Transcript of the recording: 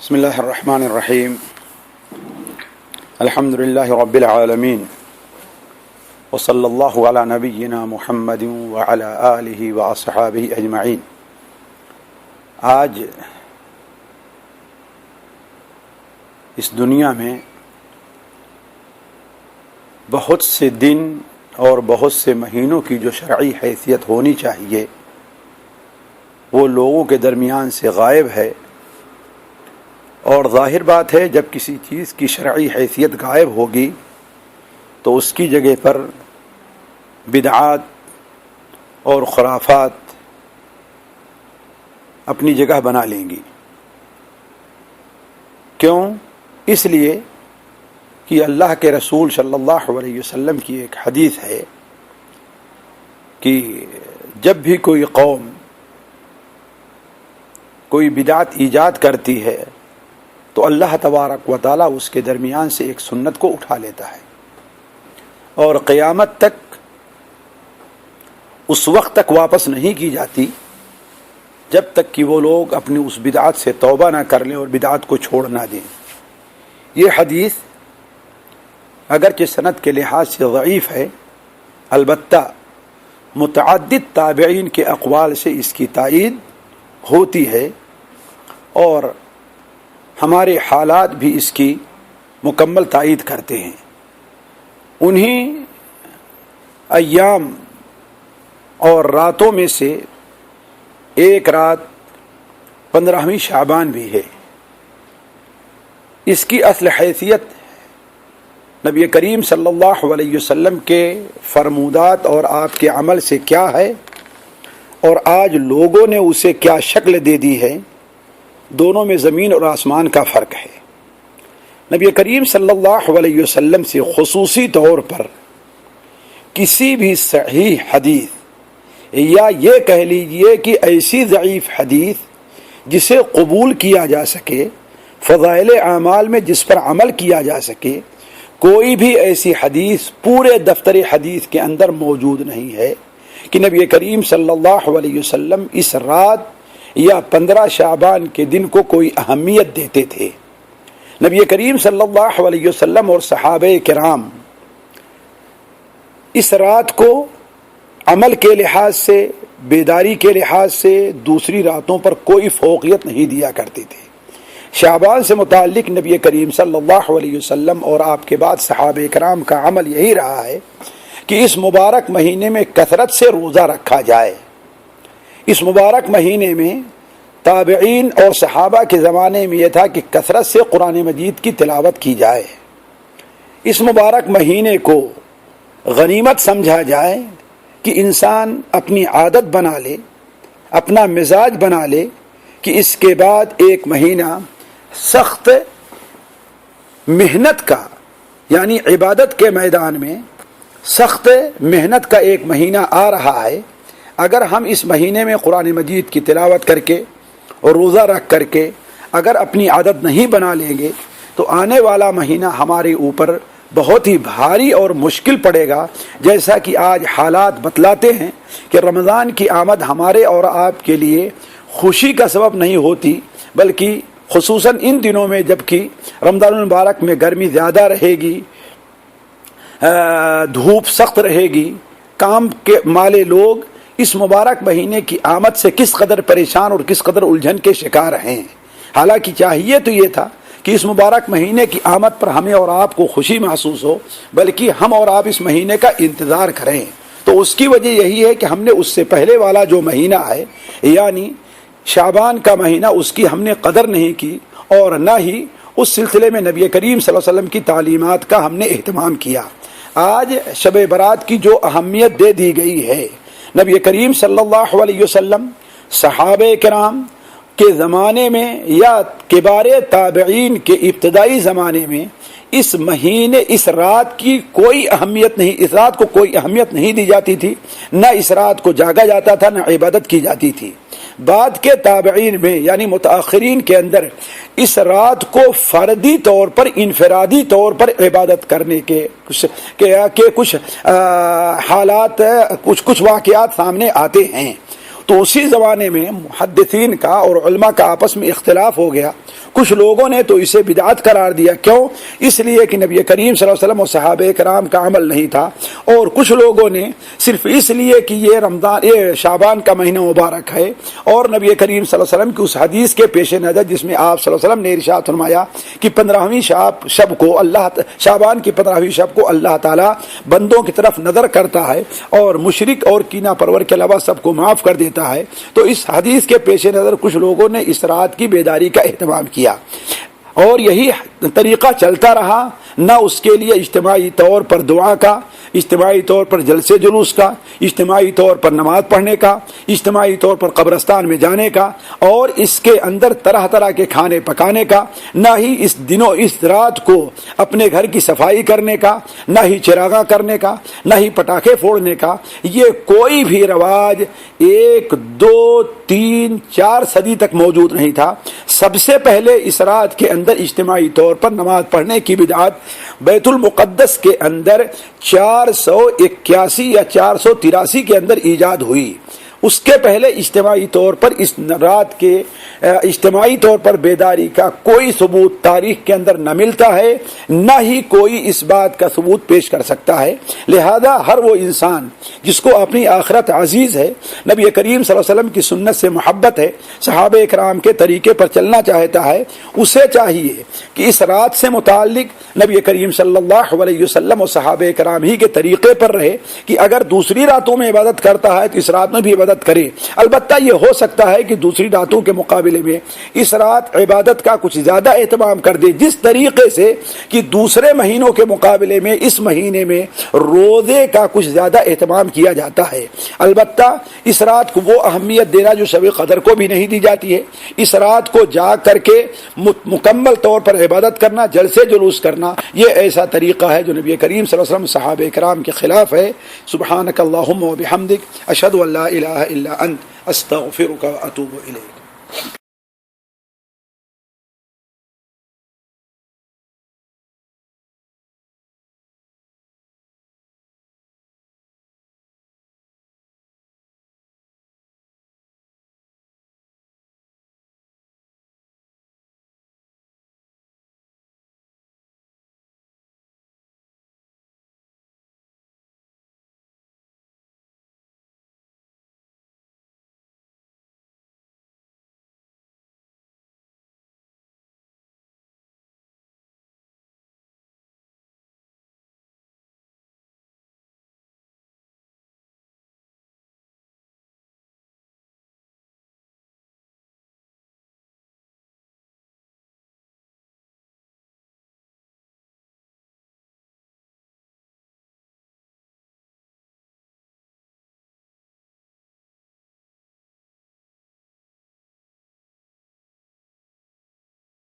بسم الله الرحمن الرحيم الحمد لله رب العالمين وصلى الله على نبينا محمد وعلى آله وأصحابه أجمعين۔ آج اس دنیا میں بہت سے دن اور بہت سے مہینوں کی جو شرعی حیثیت ہونی چاہیے وہ لوگوں کے درمیان سے غائب ہے، اور ظاہر بات ہے جب کسی چیز کی شرعی حیثیت غائب ہوگی تو اس کی جگہ پر بدعات اور خرافات اپنی جگہ بنا لیں گی۔ کیوں؟ اس لیے کہ اللہ کے رسول صلی اللہ علیہ وسلم کی ایک حدیث ہے کہ جب بھی کوئی قوم کوئی بدعت ایجاد کرتی ہے تو اللہ تبارک و تعالی اس کے درمیان سے ایک سنت کو اٹھا لیتا ہے، اور قیامت تک اس وقت تک واپس نہیں کی جاتی جب تک کہ وہ لوگ اپنی اس بدعت سے توبہ نہ کر لیں اور بدعت کو چھوڑ نہ دیں۔ یہ حدیث اگرچہ سند کے لحاظ سے ضعیف ہے، البتہ متعدد تابعین کے اقوال سے اس کی تائید ہوتی ہے، اور ہمارے حالات بھی اس کی مکمل تائید کرتے ہیں۔ انہی ایام اور راتوں میں سے ایک رات 15ویں شعبان بھی ہے۔ اس کی اصل حیثیت نبی کریم صلی اللہ علیہ وسلم کے فرمودات اور آپ کے عمل سے کیا ہے، اور آج لوگوں نے اسے کیا شکل دے دی ہے، دونوں میں زمین اور آسمان کا فرق ہے۔ نبی کریم صلی اللہ علیہ وسلم سے خصوصی طور پر کسی بھی صحیح حدیث یا یہ کہہ لیجئے کہ ایسی ضعیف حدیث جسے قبول کیا جا سکے، فضائل اعمال میں جس پر عمل کیا جا سکے، کوئی بھی ایسی حدیث پورے دفتر حدیث کے اندر موجود نہیں ہے کہ نبی کریم صلی اللہ علیہ وسلم اس رات یا 15 شعبان کے دن کو کوئی اہمیت دیتے تھے۔ نبی کریم صلی اللہ علیہ وسلم اور صحابہ کرام اس رات کو عمل کے لحاظ سے، بیداری کے لحاظ سے دوسری راتوں پر کوئی فوقیت نہیں دیا کرتے تھے۔ شعبان سے متعلق نبی کریم صلی اللہ علیہ وسلم اور آپ کے بعد صحابہ کرام کا عمل یہی رہا ہے کہ اس مبارک مہینے میں کثرت سے روزہ رکھا جائے۔ اس مبارک مہینے میں تابعین اور صحابہ کے زمانے میں یہ تھا کہ کثرت سے قرآن مجید کی تلاوت کی جائے۔ اس مبارک مہینے کو غنیمت سمجھا جائے کہ انسان اپنی عادت بنا لے، اپنا مزاج بنا لے کہ اس کے بعد ایک مہینہ سخت محنت کا، یعنی عبادت کے میدان میں سخت محنت کا ایک مہینہ آ رہا ہے۔ اگر ہم اس مہینے میں قرآن مجید کی تلاوت کر کے اور روزہ رکھ کر کے اگر اپنی عادت نہیں بنا لیں گے تو آنے والا مہینہ ہمارے اوپر بہت ہی بھاری اور مشکل پڑے گا، جیسا کہ آج حالات بتلاتے ہیں کہ رمضان کی آمد ہمارے اور آپ کے لیے خوشی کا سبب نہیں ہوتی، بلکہ خصوصاً ان دنوں میں جبکہ رمضان المبارک میں گرمی زیادہ رہے گی، دھوپ سخت رہے گی، کام کے مالے لوگ اس مبارک مہینے کی آمد سے کس قدر پریشان اور کس قدر الجھن کے شکار ہیں۔ حالانکہ چاہیے تو یہ تھا کہ اس مبارک مہینے کی آمد پر ہمیں اور آپ کو خوشی محسوس ہو، بلکہ ہم اور آپ اس مہینے کا انتظار کریں۔ تو اس کی وجہ یہی ہے کہ ہم نے اس سے پہلے والا جو مہینہ ہے، یعنی شعبان کا مہینہ، اس کی ہم نے قدر نہیں کی، اور نہ ہی اس سلسلے میں نبی کریم صلی اللہ علیہ وسلم کی تعلیمات کا ہم نے اہتمام کیا۔ آج شب برات کی جو اہمیت دے دی گئی ہے، نبی کریم صلی اللہ علیہ وسلم، صحابہ کرام کے زمانے میں یا کبار تابعین کے ابتدائی زمانے میں اس مہینے، اس رات کی کوئی اہمیت نہیں، اس رات کو کوئی اہمیت نہیں دی جاتی تھی، نہ اس رات کو جاگا جاتا تھا، نہ عبادت کی جاتی تھی۔ بعد کے تابعین میں یعنی متاخرین کے اندر اس رات کو فردی طور پر، انفرادی طور پر عبادت کرنے کے کچھ حالات، کچھ واقعات سامنے آتے ہیں۔ تو اسی زمانے میں محدثین کا اور علماء کا آپس میں اختلاف ہو گیا، کچھ لوگوں نے تو اسے بدعت قرار دیا، کیوں؟ اس لیے کہ نبی کریم صلی اللہ علیہ وسلم اور صحابہ کرام کا عمل نہیں تھا، اور کچھ لوگوں نے صرف اس لیے کہ یہ شعبان کا مہینہ مبارک ہے اور نبی کریم صلی اللہ علیہ وسلم کی اس حدیث کے پیش نظر جس میں آپ صلی اللہ علیہ وسلم نے ارشاد فرمایا کہ 15ویں شب کو شعبان کی 15ویں شب کو اللہ تعالیٰ بندوں کی طرف نظر کرتا ہے اور مشرک اور کینہ پرور کے علاوہ سب کو معاف کر دیتا ہے، تو اس حدیث کے پیش نظر کچھ لوگوں نے اس رات کی بیداری کا اہتمام کیا، اور یہی طریقہ چلتا رہا، نہ اس کے لیے اجتماعی طور پر دعا کا، اجتماعی طور پر جلسے جلوس کا، اجتماعی طور پر نماز پڑھنے کا، اجتماعی طور پر قبرستان میں جانے کا، اور اس کے اندر طرح طرح کے کھانے پکانے کا، نہ ہی اس رات کو اپنے گھر کی صفائی کرنے کا، نہ ہی چراغاں کرنے کا، نہ ہی پٹاخے پھوڑنے کا، یہ کوئی بھی رواج 1 2 3 4 صدی تک موجود نہیں تھا۔ سب سے پہلے اس رات کے اندر اجتماعی طور پر نماز پڑھنے کی بدعت بیت المقدس کے اندر 481 یا 483 کے اندر ایجاد ہوئی۔ اس کے پہلے اجتماعی طور پر اس رات کے اجتماعی طور پر بیداری کا کوئی ثبوت تاریخ کے اندر نہ ملتا ہے، نہ ہی کوئی اس بات کا ثبوت پیش کر سکتا ہے۔ لہذا ہر وہ انسان جس کو اپنی آخرت عزیز ہے، نبی کریم صلی اللہ علیہ وسلم کی سنت سے محبت ہے، صحابہ کرام کے طریقے پر چلنا چاہتا ہے، اسے چاہیے کہ اس رات سے متعلق نبی کریم صلی اللہ علیہ وسلم اور صحابہ کرام ہی کے طریقے پر رہے کہ اگر دوسری راتوں میں عبادت کرتا ہے تو اس رات میں بھی عبادت کرے۔ البتہ یہ ہو سکتا ہے کہ دوسری راتوں کے مقابلے میں اس رات عبادت کا کچھ زیادہ اہتمام کر دے، جس طریقے سے کہ دوسرے مہینوں کے مقابلے میں اس مہینے میں روزے کا کچھ زیادہ اہتمام کیا جاتا ہے۔ البتہ اس رات کو وہ اہمیت دینا جو شب قدر کو بھی نہیں دی جاتی ہے۔ اس رات کو جاگ کر کے مکمل طور پر عبادت کرنا، جلسے جلوس کرنا، یہ ایسا طریقہ ہے جو نبی کریم صلی اللہ علیہ وسلم صحابہ کرام کے خلاف ہے۔ سبحانک اللہم و بحمدک، اشہد ان لا الہ الا انت، استغفرک و اتوب الیک۔